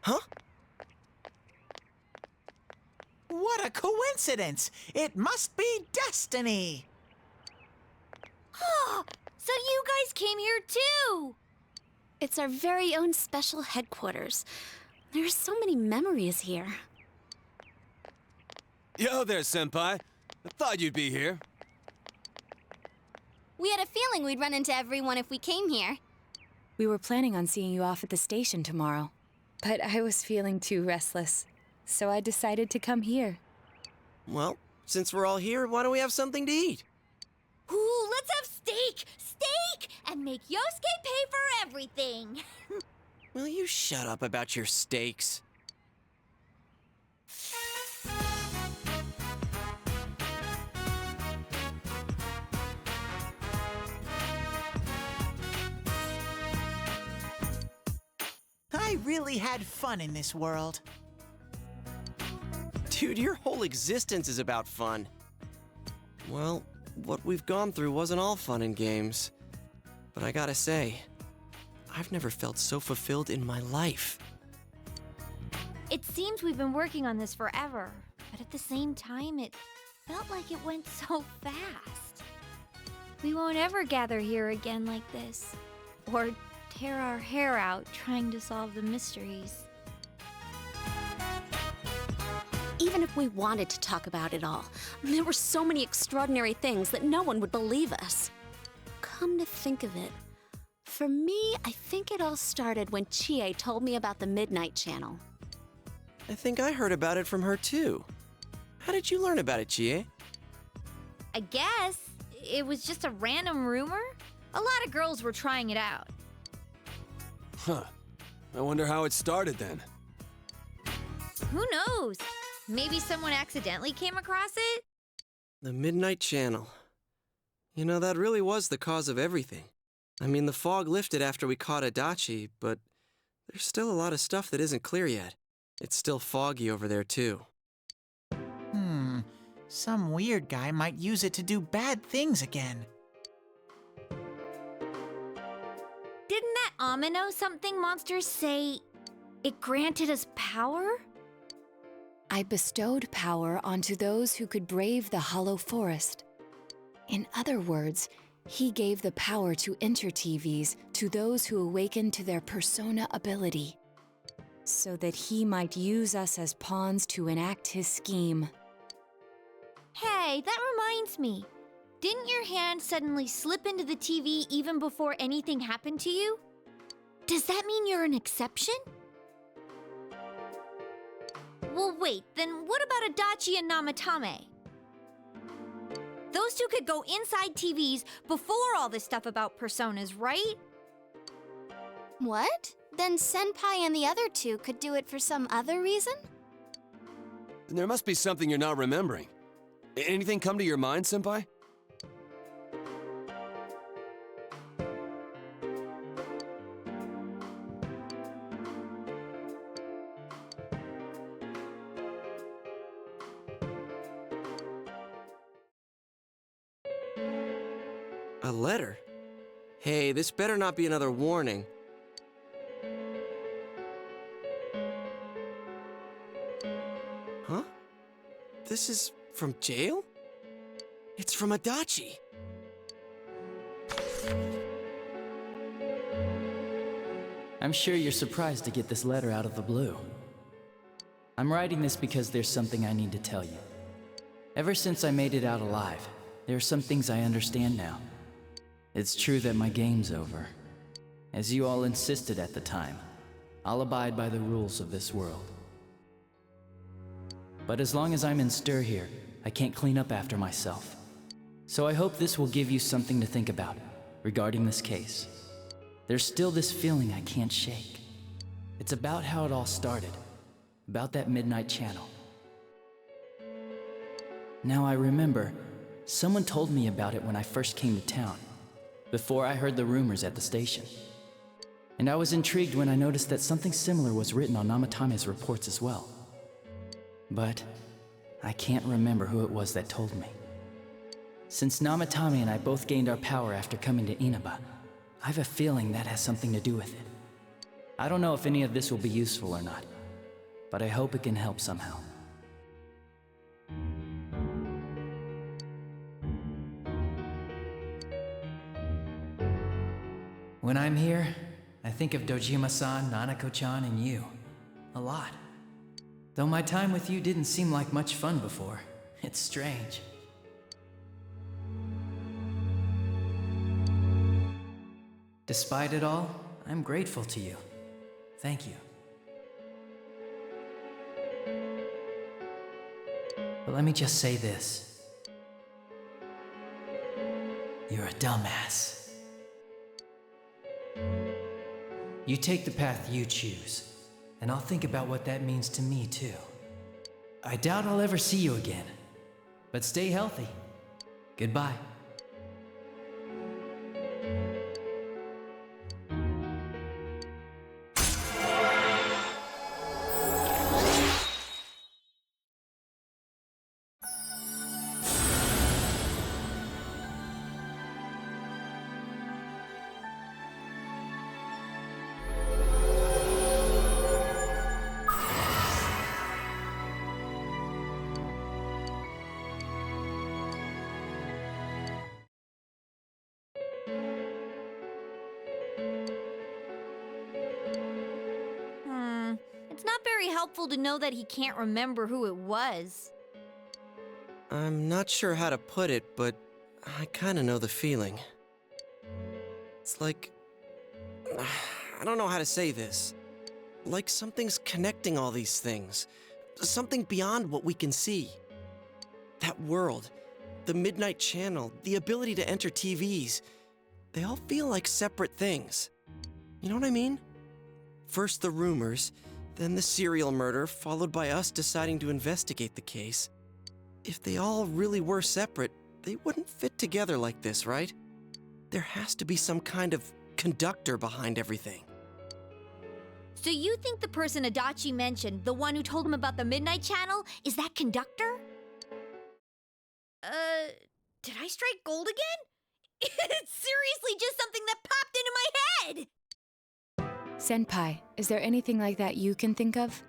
Huh? What a coincidence! It must be destiny! Oh, so you guys came here too! It's our very own special headquarters. There are so many memories here. Yo there, Senpai. I thought you'd be here. We had a feeling we'd run into everyone if we came here. We were planning on seeing you off at the station tomorrow, but I was feeling too restless, so I decided to come here. Well, since we're all here, why don't we have something to eat? Ooh, let's have steak! Steak! And make Yosuke pay for everything! Will you shut up about your steaks? I really had fun in this world. Dude, your whole existence is about fun. Well, what we've gone through wasn't all fun and games. But I gotta say, I've never felt so fulfilled in my life. It seems we've been working on this forever, but at the same time, it felt like it went so fast. We won't ever gather here again like this, or tear our hair out trying to solve the mysteries. Even if we wanted to talk about it all, there were so many extraordinary things that no one would believe us. Come to think of it, for me, I think it all started when Chie told me about the Midnight Channel. I think I heard about it from her too. How did you learn about it, Chie? I guess it was just a random rumor. A lot of girls were trying it out. Huh. I wonder how it started then. Who knows? Maybe someone accidentally came across it? The Midnight Channel. You know, that really was the cause of everything. I mean, the fog lifted after we caught Adachi, but there's still a lot of stuff that isn't clear yet. It's still foggy over there, too. Some weird guy might use it to do bad things again. Didn't that Amino something monster say it granted us power? I bestowed power onto those who could brave the Hollow Forest. In other words, he gave the power to enter-TVs to those who awakened to their persona ability, so that he might use us as pawns to enact his scheme. Hey, that reminds me. Didn't your hand suddenly slip into the TV even before anything happened to you? Does that mean you're an exception? Well, wait, then what about Adachi and Namatame? Those two could go inside TVs before all this stuff about personas, right? What? Then Senpai and the other two could do it for some other reason? There must be something you're not remembering. Anything come to your mind, Senpai? A letter? Hey, this better not be another warning. Huh? This is from jail? It's from Adachi. I'm sure you're surprised to get this letter out of the blue. I'm writing this because there's something I need to tell you. Ever since I made it out alive, there are some things I understand now. It's true that my game's over. As you all insisted at the time, I'll abide by the rules of this world. But as long as I'm in stir here, I can't clean up after myself. So I hope this will give you something to think about regarding this case. There's still this feeling I can't shake. It's about how it all started, about that Midnight Channel. Now I remember, someone told me about it when I first came to town, before I heard the rumors at the station. And I was intrigued when I noticed that something similar was written on Namatame's reports as well. But I can't remember who it was that told me. Since Namatame and I both gained our power after coming to Inaba, I have a feeling that has something to do with it. I don't know if any of this will be useful or not, but I hope it can help somehow. When I'm here, I think of Dojima-san, Nanako-chan, and you. A lot. Though my time with you didn't seem like much fun before. It's strange. Despite it all, I'm grateful to you. Thank you. But let me just say this. You're a dumbass. You take the path you choose, and I'll think about what that means to me too. I doubt I'll ever see you again, but stay healthy. Goodbye. It's not very helpful to know that he can't remember who it was. I'm not sure how to put it, but I kinda know the feeling. It's like... I don't know how to say this. Like something's connecting all these things. Something beyond what we can see. That world, the Midnight Channel, the ability to enter TVs, they all feel like separate things. You know what I mean? First the rumors, then the serial murder, followed by us deciding to investigate the case. If they all really were separate, they wouldn't fit together like this, right? There has to be some kind of conductor behind everything. So you think the person Adachi mentioned, the one who told him about the Midnight Channel, is that conductor? Did I strike gold again? It's seriously just something that popped into my head! Senpai, is there anything like that you can think of?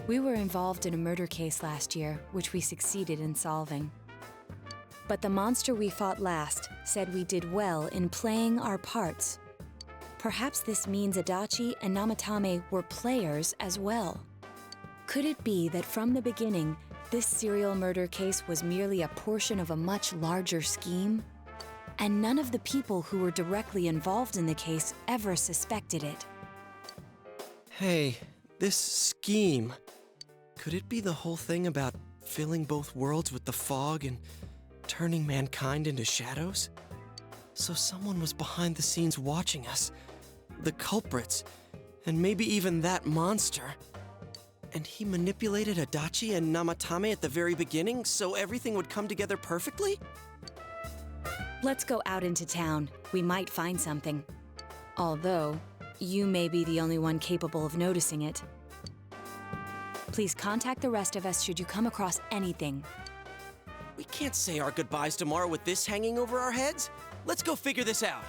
We were involved in a murder case last year, which we succeeded in solving. But the monster we fought last said we did well in playing our parts. Perhaps this means Adachi and Namatame were players as well. Could it be that from the beginning, this serial murder case was merely a portion of a much larger scheme? And none of the people who were directly involved in the case ever suspected it. Hey, this scheme. Could it be the whole thing about filling both worlds with the fog and turning mankind into shadows? So someone was behind the scenes watching us. The culprits, and maybe even that monster. And he manipulated Adachi and Namatame at the very beginning so everything would come together perfectly? Let's go out into town. We might find something. Although, you may be the only one capable of noticing it. Please contact the rest of us should you come across anything. We can't say our goodbyes tomorrow with this hanging over our heads. Let's go figure this out.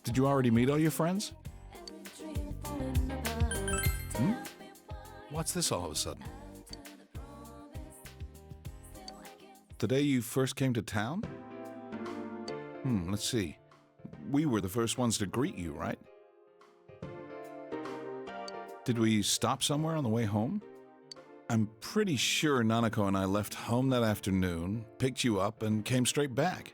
Did you already meet all your friends? What's this all of a sudden? The day you first came to town? Let's see. We were the first ones to greet you, right? Did we stop somewhere on the way home? I'm pretty sure Nanako and I left home that afternoon, picked you up, and came straight back.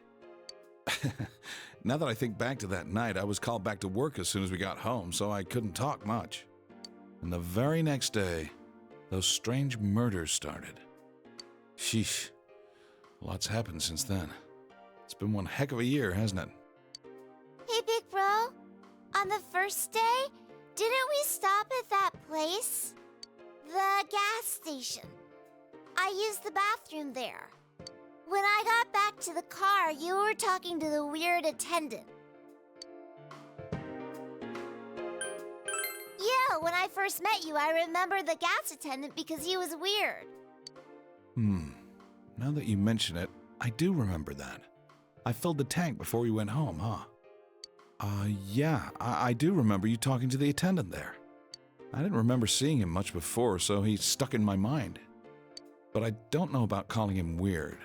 Now that I think back to that night, I was called back to work as soon as we got home, so I couldn't talk much. And the very next day, those strange murders started. Sheesh. Lots happened since then. It's been one heck of a year, hasn't it? Hey, Big Bro. On the first day, didn't we stop at that place? The gas station. I used the bathroom there. When I got back to the car, you were talking to the weird attendant. Yeah, when I first met you, I remember the gas attendant because he was weird. Now that you mention it, I do remember that. I filled the tank before we went home, huh? Yeah, I do remember you talking to the attendant there. I didn't remember seeing him much before, so he stuck in my mind. But I don't know about calling him weird.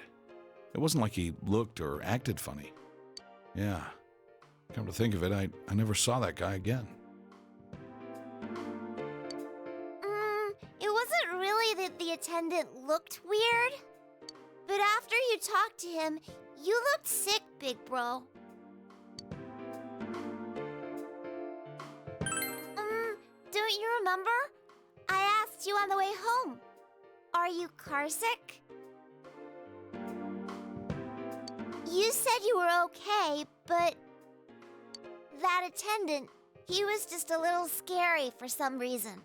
It wasn't like he looked or acted funny. Yeah, come to think of it, I never saw that guy again. It wasn't really that the attendant looked weird. But after you talked to him, you looked sick, Big Bro. Don't you remember? I asked you on the way home. Are you carsick? You said you were okay, but that attendant, he was just a little scary for some reason.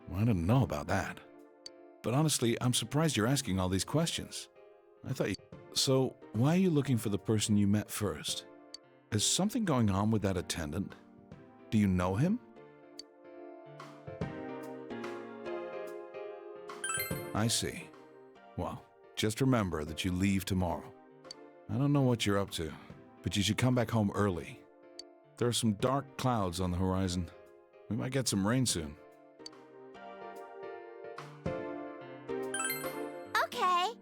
Well, I didn't know about that. But honestly, I'm surprised you're asking all these questions. I thought you... So, why are you looking for the person you met first? Is something going on with that attendant? Do you know him? I see. Well, just remember that you leave tomorrow. I don't know what you're up to, but you should come back home early. There are some dark clouds on the horizon. We might get some rain soon. Okay.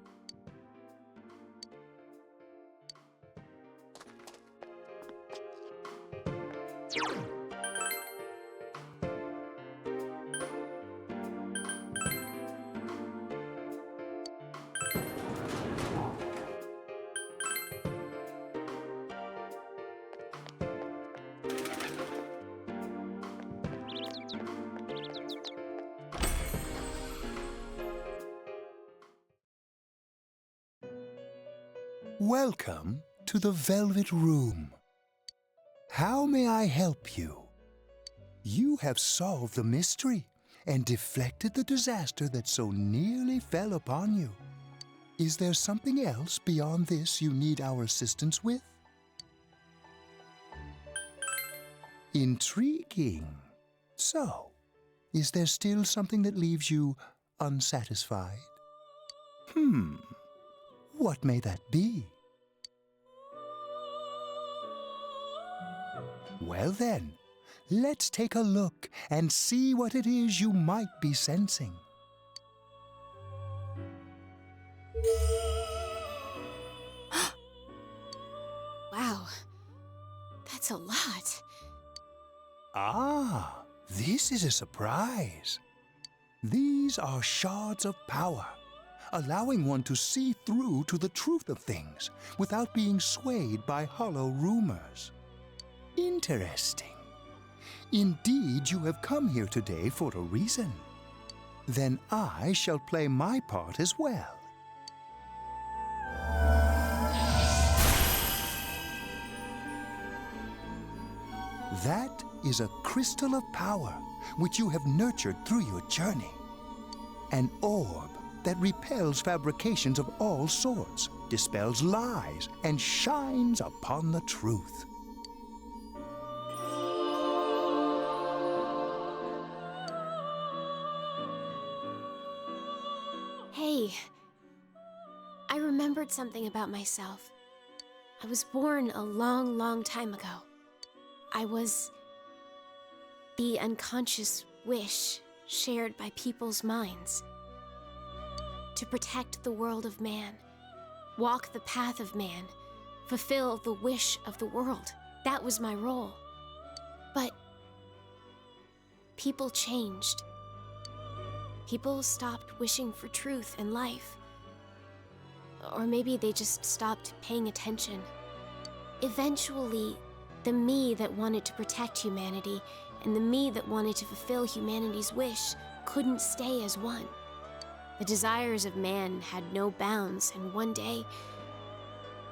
Welcome to the Velvet Room. How may I help you? You have solved the mystery and deflected the disaster that so nearly fell upon you. Is there something else beyond this you need our assistance with? Intriguing. So, is there still something that leaves you unsatisfied? What may that be? Well then, let's take a look and see what it is you might be sensing. Wow, that's a lot. Ah, this is a surprise. These are shards of power, allowing one to see through to the truth of things without being swayed by hollow rumors. Interesting. Indeed, you have come here today for a reason. Then I shall play my part as well. That is a crystal of power which you have nurtured through your journey. An orb that repels fabrications of all sorts, dispels lies, and shines upon the truth. see. I remembered something about myself. I was born a long, long time ago. I was the unconscious wish shared by people's minds. To protect the world of man, walk the path of man, fulfill the wish of the world. That was my role. But people changed. People stopped wishing for truth and life. Or maybe they just stopped paying attention. Eventually, the me that wanted to protect humanity and the me that wanted to fulfill humanity's wish couldn't stay as one. The desires of man had no bounds, and one day,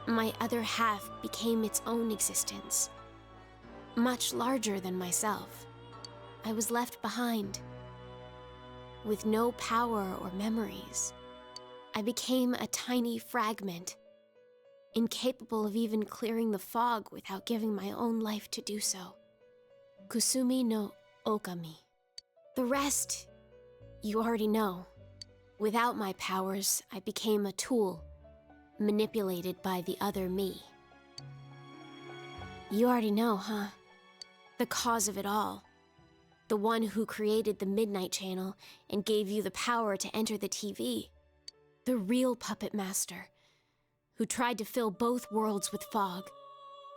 my other half became its own existence, much larger than myself. I was left behind, with no power or memories. I became a tiny fragment, incapable of even clearing the fog without giving my own life to do so. Kusumi no Okami. The rest, you already know. Without my powers, I became a tool, manipulated by the other me. You already know, huh? The cause of it all. The one who created the Midnight Channel and gave you the power to enter the TV. The real puppet master, who tried to fill both worlds with fog,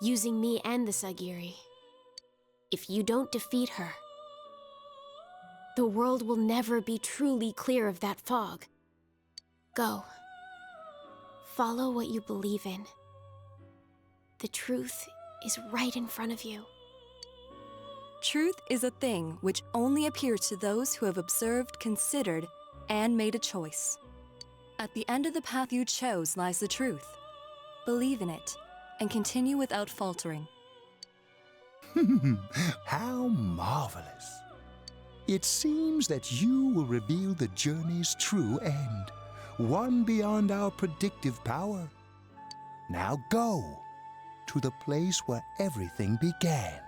using me and the Sagiri. If you don't defeat her, the world will never be truly clear of that fog. Go. Follow what you believe in. The truth is right in front of you. Truth is a thing which only appears to those who have observed, considered, and made a choice. At the end of the path you chose lies the truth. Believe in it, and continue without faltering. How marvelous. It seems that you will reveal the journey's true end, one beyond our predictive power. Now go to the place where everything began.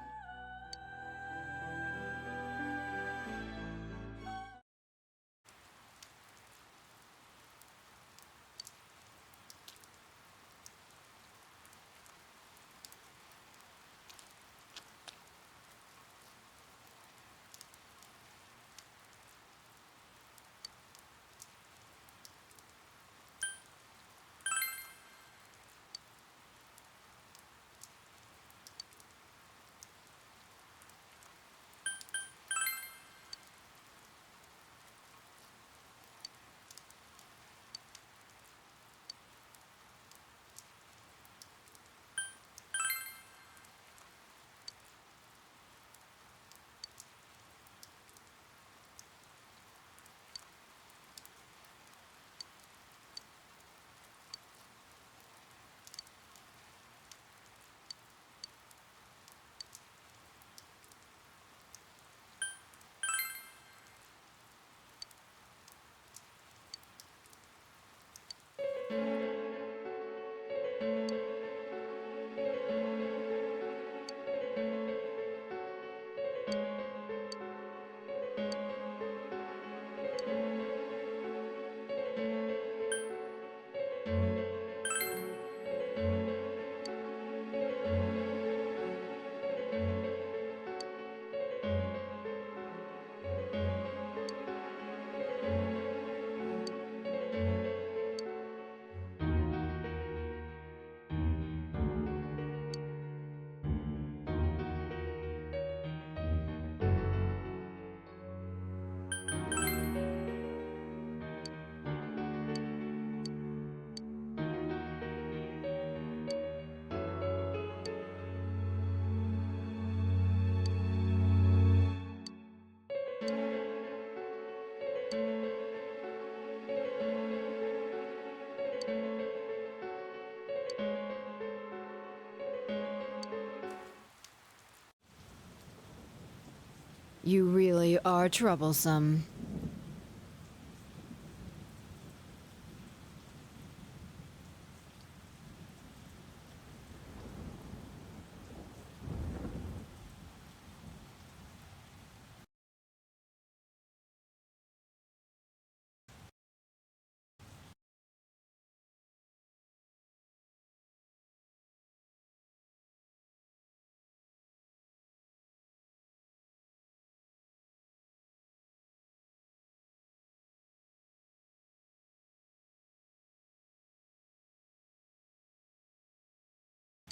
You really are troublesome.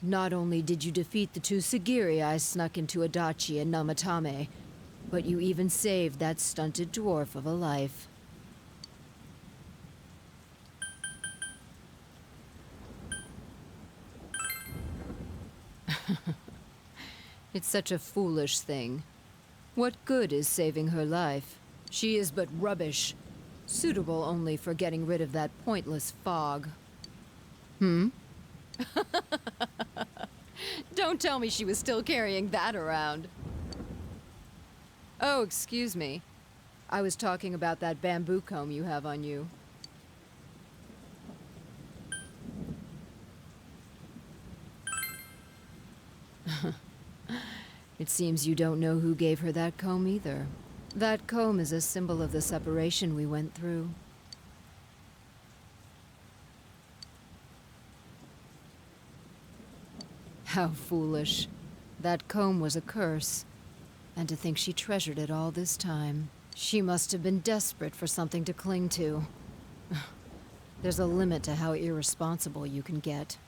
Not only did you defeat the two Sagiri I snuck into Adachi and Namatame, but you even saved that stunted dwarf of a life. It's such a foolish thing. What good is saving her life? She is but rubbish, suitable only for getting rid of that pointless fog. Hmm? Don't tell me she was still carrying that around. Oh, excuse me. I was talking about that bamboo comb you have on you. It seems you don't know who gave her that comb either. That comb is a symbol of the separation we went through. How foolish. That comb was a curse. And to think she treasured it all this time. She must have been desperate for something to cling to. There's a limit to how irresponsible you can get.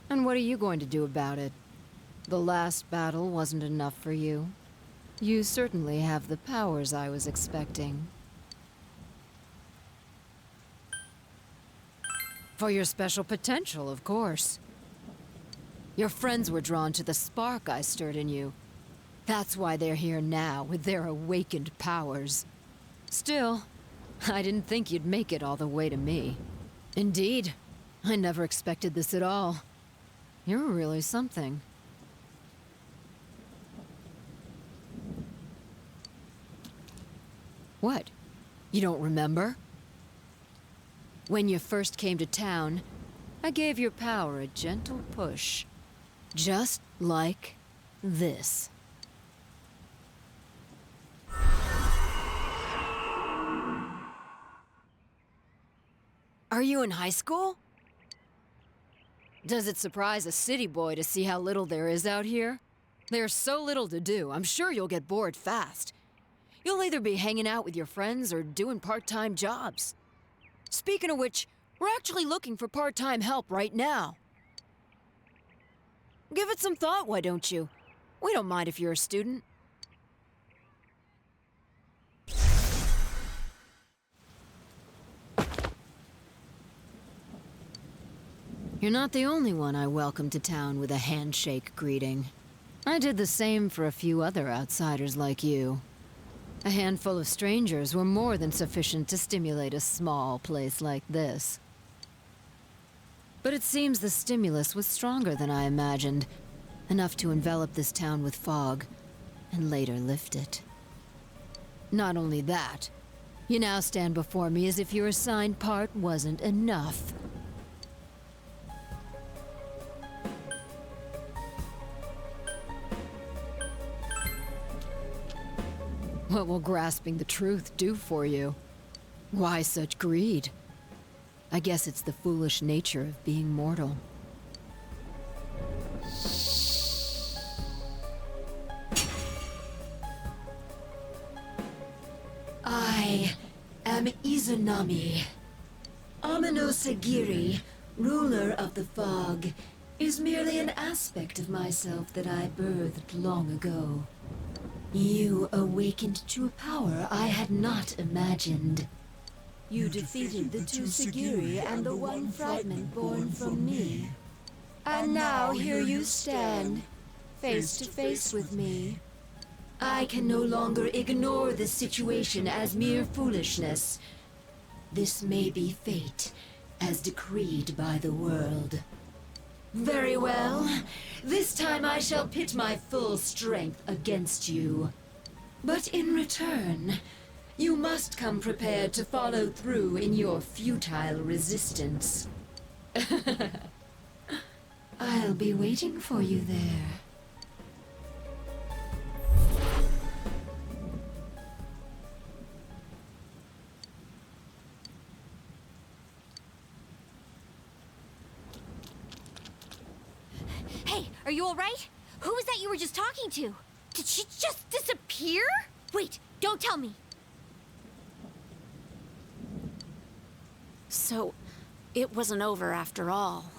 And what are you going to do about it? The last battle wasn't enough for you. You certainly have the powers I was expecting. For your special potential, of course. Your friends were drawn to the spark I stirred in you. That's why they're here now, with their awakened powers. Still, I didn't think you'd make it all the way to me. Indeed, I never expected this at all. You're really something. What? You don't remember? When you first came to town, I gave your power a gentle push. Just like this. Are you in high school? Does it surprise a city boy to see how little there is out here? There's so little to do, I'm sure you'll get bored fast. You'll either be hanging out with your friends or doing part-time jobs. Speaking of which, we're actually looking for part-time help right now. Give it some thought, why don't you? We don't mind if you're a student. You're not the only one I welcomed to town with a handshake greeting. I did the same for a few other outsiders like you. A handful of strangers were more than sufficient to stimulate a small place like this. But it seems the stimulus was stronger than I imagined, enough to envelop this town with fog, and later lift it. Not only that, you now stand before me as if your assigned part wasn't enough. What will grasping the truth do for you? Why such greed? I guess it's the foolish nature of being mortal. I am Izanami. Amino Sagiri, ruler of the fog, is merely an aspect of myself that I birthed long ago. You awakened to a power I had not imagined. You defeated the two Sagiri and the one fragment born from me. And now here you stand, face to face with me. I can no longer ignore this situation as mere foolishness. This may be fate, as decreed by the world. Very well. This time I shall pit my full strength against you. But in return, you must come prepared to follow through in your futile resistance. I'll be waiting for you there. Hey, are you alright? Who was that you were just talking to? Did she just disappear? Wait, don't tell me. So, it wasn't over after all.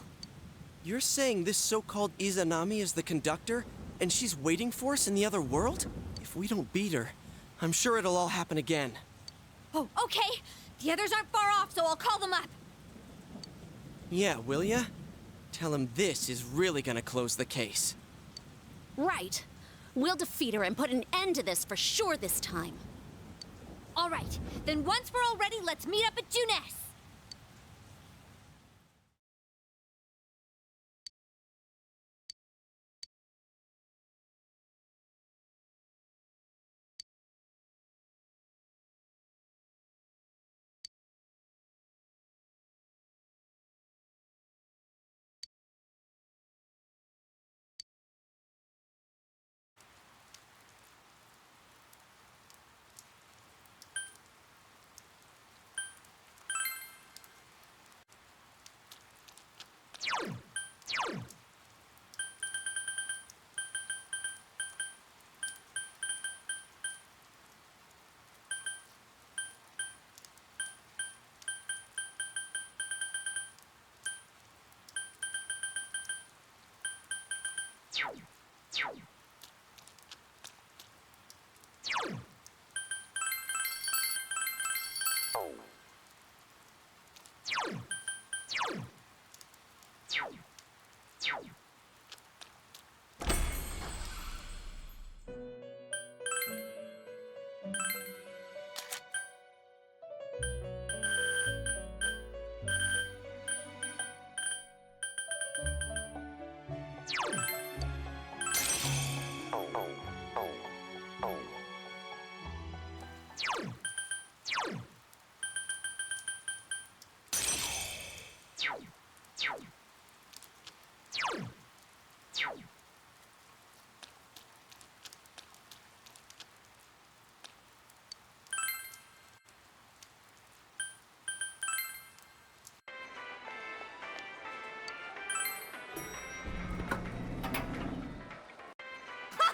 You're saying this so-called Izanami is the conductor, and she's waiting for us in the other world? If we don't beat her, I'm sure it'll all happen again. Oh, okay. The others aren't far off, so I'll call them up. Yeah, will ya? Tell him this is really gonna close the case. Right. We'll defeat her and put an end to this for sure this time. All right, then once we're all ready, let's meet up at Junes.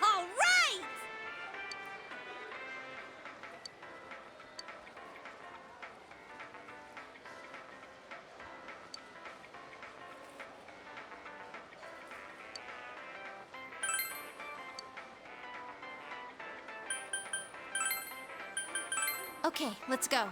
All right! Okay, let's go.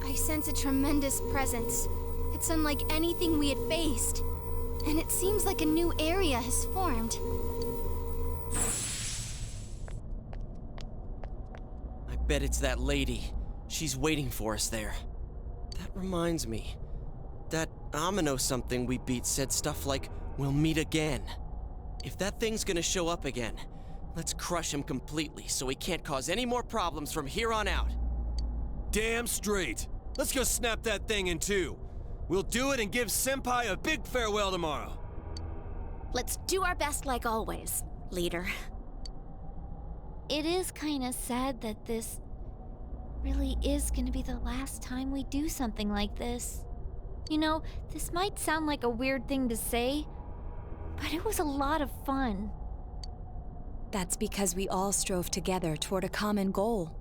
I sense a tremendous presence. It's unlike anything we had faced. And it seems like a new area has formed. I bet it's that lady. She's waiting for us there. That reminds me. That Amino something we beat said stuff like, "We'll meet again." If that thing's gonna show up again, let's crush him completely so he can't cause any more problems from here on out. Damn straight. Let's go snap that thing in two. We'll do it and give Senpai a big farewell tomorrow. Let's do our best like always, leader. It is kind of sad that this really is gonna be the last time we do something like this. You know, this might sound like a weird thing to say, but it was a lot of fun. That's because we all strove together toward a common goal.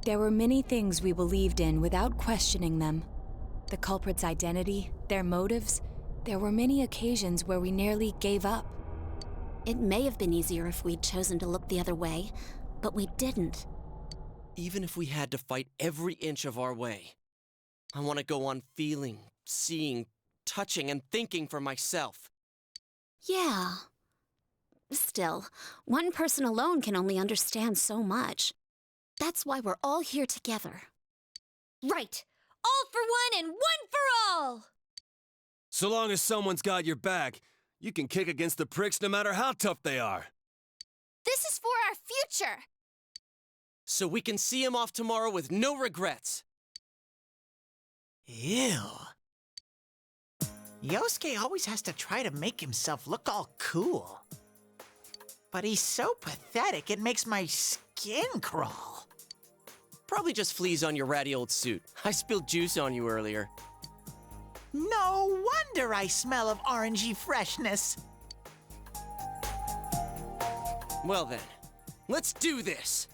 There were many things we believed in without questioning them. The culprit's identity, their motives. There were many occasions where we nearly gave up. It may have been easier if we'd chosen to look the other way, but we didn't. Even if we had to fight every inch of our way, I want to go on feeling, seeing, touching, and thinking for myself. Yeah. Still, one person alone can only understand so much. That's why we're all here together. Right! All for one and one for all! So long as someone's got your back, you can kick against the pricks no matter how tough they are. This is for our future! So we can see him off tomorrow with no regrets. Ew. Yosuke always has to try to make himself look all cool. But he's so pathetic, it makes my skin crawl. Probably just fleas on your ratty old suit. I spilled juice on you earlier. No wonder I smell of orangey freshness. Well then, let's do this!